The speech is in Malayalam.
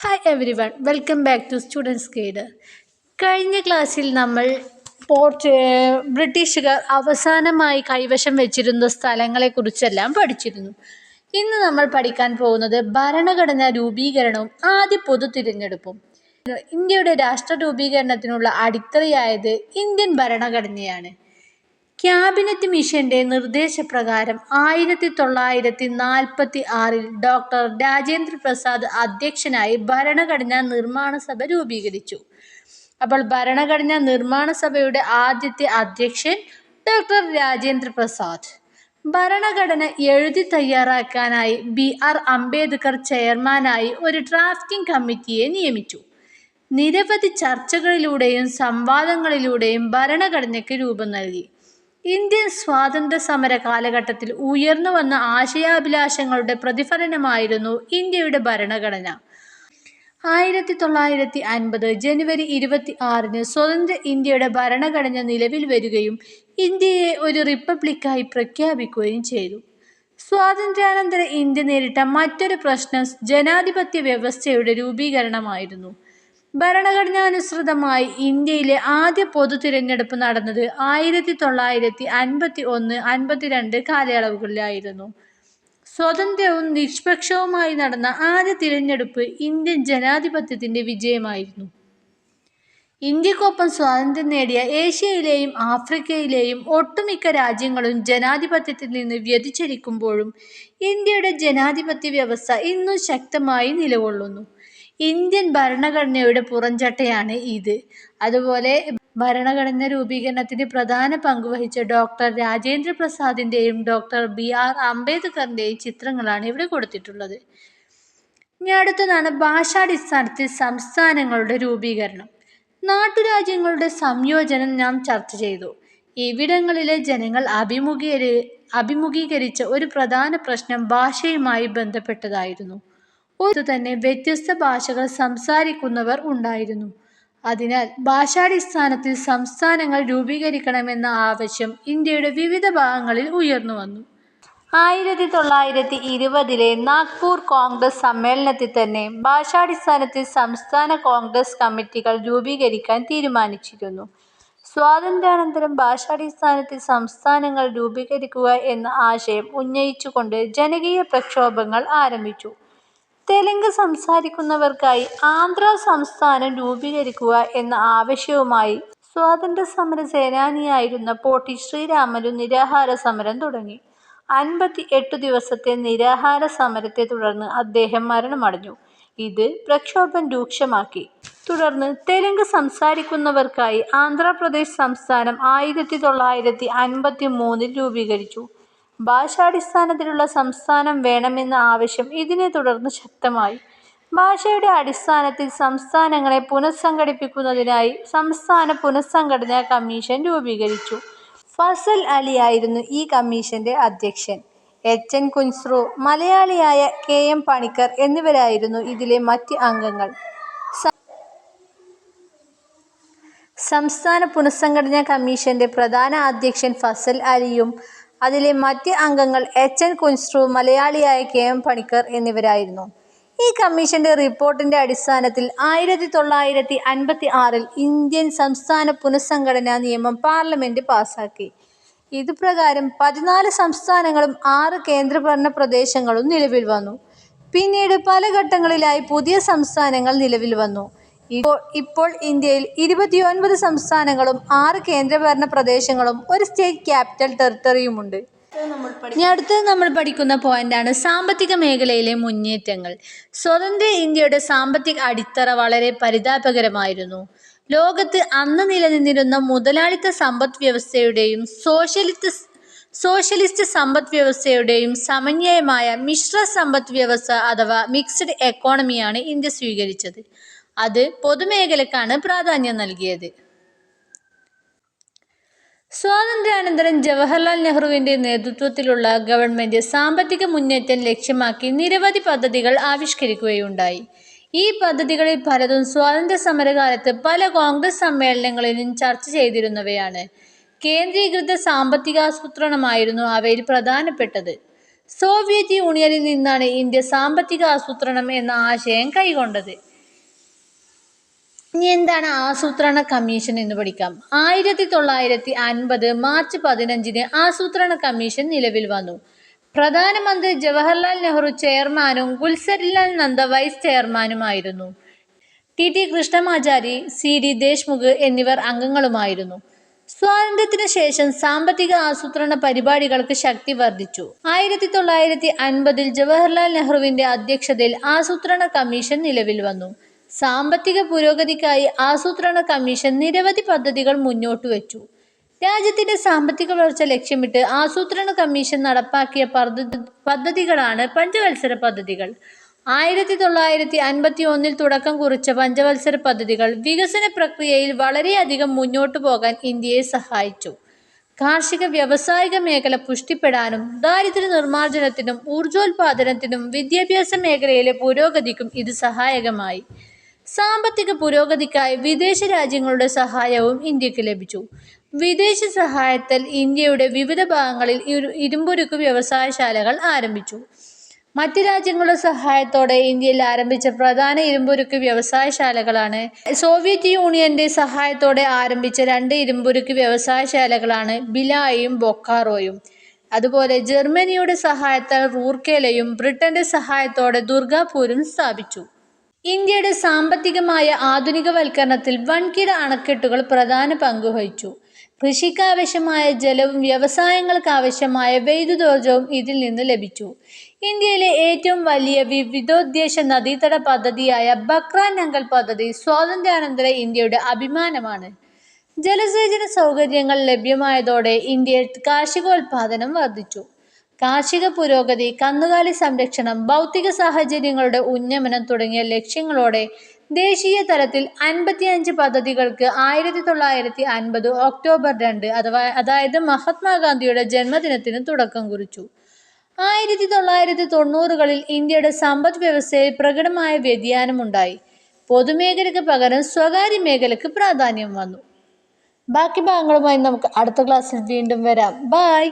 Hi everyone, welcome back to students guide. കഴിഞ്ഞ ക്ലാസ്സിൽ നമ്മൾ ബ്രിട്ടീഷുകാർ അവസാനമായി കൈവശം വെച്ചിരുന്ന സ്ഥലങ്ങളെക്കുറിച്ചെല്ലാം പഠിച്ചിരുന്നു. ഇന്ന് നമ്മൾ പഠിക്കാൻ പോകുന്നത് ഭരണഘടനാ രൂപീകരണവും ആദ്യ പൊതു തിരഞ്ഞെടുപ്പും. ഇന്ത്യയുടെ രാഷ്ട്ര രൂപീകരണത്തിനുള്ള അടിത്തറയായത് ഇന്ത്യൻ ഭരണഘടനയാണ്. ക്യാബിനറ്റ് മിഷന്റെ നിർദ്ദേശപ്രകാരം 1946 ഡോക്ടർ രാജേന്ദ്ര പ്രസാദ് അധ്യക്ഷനായി ഭരണഘടനാ നിർമ്മാണ സഭ രൂപീകരിച്ചു. അപ്പോൾ ഭരണഘടനാ നിർമ്മാണ സഭയുടെ ആദ്യത്തെ അധ്യക്ഷൻ ഡോക്ടർ രാജേന്ദ്ര പ്രസാദ്. ഭരണഘടന എഴുതി തയ്യാറാക്കാനായി BR അംബേദ്കർ ചെയർമാനായി ഒരു ഡ്രാഫ്റ്റിംഗ് കമ്മിറ്റിയെ നിയമിച്ചു. നിരവധി ചർച്ചകളിലൂടെയും സംവാദങ്ങളിലൂടെയും ഭരണഘടനയ്ക്ക് രൂപം നൽകി. ഇന്ത്യൻ സ്വാതന്ത്ര്യ സമര കാലഘട്ടത്തിൽ ഉയർന്നു വന്ന ആശയാഭിലാഷങ്ങളുടെ പ്രതിഫലനമായിരുന്നു ഇന്ത്യയുടെ ഭരണഘടന. 1950 ജനുവരി 26 സ്വതന്ത്ര ഇന്ത്യയുടെ ഭരണഘടന നിലവിൽ വരികയും ഇന്ത്യയെ ഒരു റിപ്പബ്ലിക്കായി പ്രഖ്യാപിക്കുകയും ചെയ്തു. സ്വാതന്ത്ര്യാനന്തര ഇന്ത്യ നേരിട്ട മറ്റൊരു പ്രശ്നം ജനാധിപത്യ വ്യവസ്ഥയുടെ രൂപീകരണമായിരുന്നു. ഭരണഘടനാനുസൃതമായി ഇന്ത്യയിലെ ആദ്യ പൊതു തിരഞ്ഞെടുപ്പ് നടന്നത് 1951-52 കാലയളവുകളിലായിരുന്നു. സ്വതന്ത്രവും നിഷ്പക്ഷവുമായി നടന്ന ആദ്യ തിരഞ്ഞെടുപ്പ് ഇന്ത്യൻ ജനാധിപത്യത്തിന്റെ വിജയമായിരുന്നു. ഇന്ത്യക്കൊപ്പം സ്വാതന്ത്ര്യം നേടിയ ഏഷ്യയിലെയും ആഫ്രിക്കയിലെയും ഒട്ടുമിക്ക രാജ്യങ്ങളും ജനാധിപത്യത്തിൽ നിന്ന് വ്യതിചലിക്കുമ്പോഴും ഇന്ത്യയുടെ ജനാധിപത്യ വ്യവസ്ഥ ഇന്നും ശക്തമായി നിലകൊള്ളുന്നു. ഇന്ത്യൻ ഭരണഘടനയുടെ പുറംചട്ടയാണ് ഇത്. അതുപോലെ ഭരണഘടന രൂപീകരണത്തിന് പ്രധാന പങ്കുവഹിച്ച ഡോക്ടർ രാജേന്ദ്ര പ്രസാദിന്റെയും ഡോക്ടർ BR അംബേദ്കറിന്റെയും ചിത്രങ്ങളാണ് ഇവിടെ കൊടുത്തിട്ടുള്ളത്. ഇനി അടുത്തതാണ് ഭാഷാടിസ്ഥാനത്തിൽ സംസ്ഥാനങ്ങളുടെ രൂപീകരണം. നാട്ടുരാജ്യങ്ങളുടെ സംയോജനം നാം ചർച്ച ചെയ്തു. ഇവിടങ്ങളിലെ ജനങ്ങൾ അഭിമുഖീകരിച്ച ഒരു പ്രധാന പ്രശ്നം ഭാഷയുമായി ബന്ധപ്പെട്ടതായിരുന്നു. തന്നെ വ്യത്യസ്ത ഭാഷകൾ സംസാരിക്കുന്നവർ ഉണ്ടായിരുന്നു. അതിനാൽ ഭാഷാടിസ്ഥാനത്തിൽ സംസ്ഥാനങ്ങൾ രൂപീകരിക്കണമെന്ന ആവശ്യം ഇന്ത്യയുടെ വിവിധ ഭാഗങ്ങളിൽ ഉയർന്നു വന്നു. 1920 നാഗ്പൂർ കോൺഗ്രസ് സമ്മേളനത്തിൽ തന്നെ ഭാഷാടിസ്ഥാനത്തിൽ സംസ്ഥാന കോൺഗ്രസ് കമ്മിറ്റികൾ രൂപീകരിക്കാൻ തീരുമാനിച്ചിരുന്നു. സ്വാതന്ത്ര്യാനന്തരം ഭാഷാടിസ്ഥാനത്തിൽ സംസ്ഥാനങ്ങൾ രൂപീകരിക്കുക എന്ന ആശയം ഉന്നയിച്ചുകൊണ്ട് ജനകീയ പ്രക്ഷോഭങ്ങൾ ആരംഭിച്ചു. തെലുങ്ക് സംസാരിക്കുന്നവർക്കായി ആന്ധ്ര സംസ്ഥാനം രൂപീകരിക്കുക എന്ന ആവശ്യവുമായി സ്വാതന്ത്ര്യ സമര സേനാനിയായിരുന്ന പോട്ടി ശ്രീരാമലു നിരാഹാര സമരം തുടങ്ങി. 58 ദിവസത്തെ നിരാഹാര സമരത്തെ തുടർന്ന് അദ്ദേഹം മരണമടഞ്ഞു. ഇത് പ്രക്ഷോഭം രൂക്ഷമാക്കി. തുടർന്ന് തെലുങ്ക് സംസാരിക്കുന്നവർക്കായി ആന്ധ്രാപ്രദേശ് സംസ്ഥാനം 1953 രൂപീകരിച്ചു. ഭാഷാടിസ്ഥാനത്തിലുള്ള സംസ്ഥാനം വേണമെന്ന ആവശ്യം ഇതിനെ തുടർന്ന് ശക്തമായി. ഭാഷയുടെ അടിസ്ഥാനത്തിൽ സംസ്ഥാനങ്ങളെ പുനഃസംഘടിപ്പിക്കുന്നതിനായി സംസ്ഥാന പുനഃസംഘടനാ കമ്മീഷൻ രൂപീകരിച്ചു. ഫസൽ അലി ആയിരുന്നു ഈ കമ്മീഷന്റെ അധ്യക്ഷൻ. HN കുഞ്ച്രു, മലയാളിയായ KM പണിക്കർ എന്നിവരായിരുന്നു ഇതിലെ മറ്റ് അംഗങ്ങൾ. സംസ്ഥാന പുനഃസംഘടനാ കമ്മീഷന്റെ പ്രധാന അധ്യക്ഷൻ ഫസൽ അലിയും അതിലെ മറ്റ് അംഗങ്ങൾ HN കുഞ്ച്രു, മലയാളിയായ KM പണിക്കർ എന്നിവരായിരുന്നു. ഈ കമ്മീഷന്റെ റിപ്പോർട്ടിന്റെ അടിസ്ഥാനത്തിൽ 1956 ഇന്ത്യൻ സംസ്ഥാന പുനഃസംഘടനാ നിയമം പാർലമെന്റ് പാസാക്കി. ഇതുപ്രകാരം 14 സംസ്ഥാനങ്ങളും 6 കേന്ദ്രഭരണ പ്രദേശങ്ങളും നിലവിൽ വന്നു. പിന്നീട് പല ഘട്ടങ്ങളിലായി പുതിയ സംസ്ഥാനങ്ങൾ നിലവിൽ വന്നു. ഇപ്പോൾ ഇന്ത്യയിൽ 29 സംസ്ഥാനങ്ങളും 6 കേന്ദ്രഭരണ പ്രദേശങ്ങളും ഒരു സ്റ്റേറ്റ് ക്യാപിറ്റൽ ടെറിട്ടറിയുമുണ്ട്. ഇനി അടുത്തത് നമ്മൾ പഠിക്കുന്ന പോയിന്റാണ് സാമ്പത്തിക മേഖലയിലെ മുന്നേറ്റങ്ങൾ. സ്വതന്ത്ര ഇന്ത്യയുടെ സാമ്പത്തിക അടിത്തറ വളരെ പരിതാപകരമായിരുന്നു. ലോകത്ത് അന്ന് നിലനിന്നിരുന്ന മുതലാളിത്ത സമ്പദ് വ്യവസ്ഥയുടെയും സോഷ്യലിസ്റ്റ് സമ്പദ് വ്യവസ്ഥയുടെയും സമന്വയമായ മിശ്ര സമ്പദ് വ്യവസ്ഥ അഥവാ മിക്സ്ഡ് എക്കോണമിയാണ് ഇന്ത്യ സ്വീകരിച്ചത്. അത് പൊതുമേഖലക്കാണ് പ്രാധാന്യം നൽകിയത്. സ്വാതന്ത്ര്യാനന്തരം ജവഹർലാൽ നെഹ്റുവിന്റെ നേതൃത്വത്തിലുള്ള ഗവൺമെന്റ് സാമ്പത്തിക മുന്നേറ്റം ലക്ഷ്യമാക്കി നിരവധി പദ്ധതികൾ ആവിഷ്കരിക്കുകയുണ്ടായി. ഈ പദ്ധതികളിൽ പലതും സ്വാതന്ത്ര്യ സമരകാലത്ത് പല കോൺഗ്രസ് സമ്മേളനങ്ങളിലും ചർച്ച ചെയ്തിരുന്നവയാണ്. കേന്ദ്രീകൃത സാമ്പത്തികാസൂത്രണമായിരുന്നു അവയിൽ പ്രധാനപ്പെട്ടത്. സോവിയറ്റ് യൂണിയനിൽ നിന്നാണ് ഇന്ത്യ സാമ്പത്തിക ആസൂത്രണം എന്ന ആശയം കൈക്കൊണ്ടത്. ഇനി എന്താണ് ആസൂത്രണ കമ്മീഷൻ എന്ന് പഠിക്കാം. 1950 മാർച്ച് 15 ആസൂത്രണ കമ്മീഷൻ നിലവിൽ വന്നു. പ്രധാനമന്ത്രി ജവഹർലാൽ നെഹ്റു ചെയർമാനും ഗുൽസരിലാൽ നന്ദ വൈസ് ചെയർമാനുമായിരുന്നു. ടി കൃഷ്ണമാചാരി, സി ദേശ്മുഖ് എന്നിവർ അംഗങ്ങളുമായിരുന്നു. സ്വാതന്ത്ര്യത്തിനു ശേഷം സാമ്പത്തിക ആസൂത്രണ പരിപാടികൾക്ക് ശക്തി വർദ്ധിച്ചു. 1950 ജവഹർലാൽ നെഹ്റുവിന്റെ അധ്യക്ഷതയിൽ ആസൂത്രണ കമ്മീഷൻ നിലവിൽ വന്നു. സാമ്പത്തിക പുരോഗതിക്കായി ആസൂത്രണ കമ്മീഷൻ നിരവധി പദ്ധതികൾ മുന്നോട്ട് വെച്ചു. രാജ്യത്തിന്റെ സാമ്പത്തിക വളർച്ച ലക്ഷ്യമിട്ട് ആസൂത്രണ കമ്മീഷൻ നടപ്പാക്കിയ പദ്ധതികളാണ് പഞ്ചവത്സര പദ്ധതികൾ. 1951 തുടക്കം കുറിച്ച പഞ്ചവത്സര പദ്ധതികൾ വികസന പ്രക്രിയയിൽ വളരെയധികം മുന്നോട്ടു പോകാൻ ഇന്ത്യയെ സഹായിച്ചു. കാർഷിക വ്യാവസായിക മേഖല പുഷ്ടിപ്പെടാനും ദാരിദ്ര്യ നിർമ്മാർജ്ജനത്തിനും ഊർജോൽപാദനത്തിനും വിദ്യാഭ്യാസ മേഖലയിലെ പുരോഗതിക്കും ഇത് സഹായകമായി. സാമ്പത്തിക പുരോഗതിക്കായി വിദേശ രാജ്യങ്ങളുടെ സഹായവും ഇന്ത്യക്ക് ലഭിച്ചു. വിദേശ സഹായത്താൽ ഇന്ത്യയുടെ വിവിധ ഭാഗങ്ങളിൽ ഇരുമ്പുരുക്ക് വ്യവസായശാലകൾ ആരംഭിച്ചു. മറ്റ് രാജ്യങ്ങളുടെ സഹായത്തോടെ ഇന്ത്യയിൽ ആരംഭിച്ച പ്രധാന ഇരുമ്പുരുക്ക് വ്യവസായശാലകളാണ് സോവിയറ്റ് യൂണിയന്റെ സഹായത്തോടെ ആരംഭിച്ച 2 ഇരുമ്പുരുക്ക് വ്യവസായശാലകളാണ് ഭിലായിയും ബൊക്കാറോയും. അതുപോലെ ജർമ്മനിയുടെ സഹായത്താൽ റൂർക്കേലയും ബ്രിട്ടന്റെ സഹായത്തോടെ ദുർഗാപൂരും സ്ഥാപിച്ചു. ഇന്ത്യയുടെ സാമ്പത്തികമായ ആധുനികവൽക്കരണത്തിൽ വൻകിട അണക്കെട്ടുകൾ പ്രധാന പങ്കുവഹിച്ചു. കൃഷിക്കാവശ്യമായ ജലവും വ്യവസായങ്ങൾക്കാവശ്യമായ വൈദ്യുതോർജ്ജവും ഇതിൽ നിന്ന് ലഭിച്ചു. ഇന്ത്യയിലെ ഏറ്റവും വലിയ വിവിധോദ്ദേശ നദീതട പദ്ധതിയായ ബക്ര നംഗൽ പദ്ധതി സ്വാതന്ത്ര്യാനന്തര ഇന്ത്യയുടെ അഭിമാനമാണ്. ജലസേചന സൗകര്യങ്ങൾ ലഭ്യമായതോടെ ഇന്ത്യയിൽ കാർഷികോൽപാദനം വർദ്ധിച്ചു. കാർഷിക പുരോഗതി, കന്നുകാലി സംരക്ഷണം, ഭൗതിക സാഹചര്യങ്ങളുടെ ഉന്നമനം തുടങ്ങിയ ലക്ഷ്യങ്ങളോടെ ദേശീയ തലത്തിൽ 55 പദ്ധതികൾക്ക് 1950 ഒക്ടോബർ 2 അതായത് മഹാത്മാഗാന്ധിയുടെ ജന്മദിനത്തിന് തുടക്കം കുറിച്ചു. 1990കളിൽ ഇന്ത്യയുടെ സമ്പദ് വ്യവസ്ഥയിൽ പ്രകടമായ വ്യതിയാനമുണ്ടായി. പൊതുമേഖലയ്ക്ക് പകരം സ്വകാര്യ മേഖലയ്ക്ക് പ്രാധാന്യം വന്നു. ബാക്കി ഭാഗങ്ങളുമായി നമുക്ക് അടുത്ത ക്ലാസ്സിൽ വീണ്ടും വരാം. ബൈ.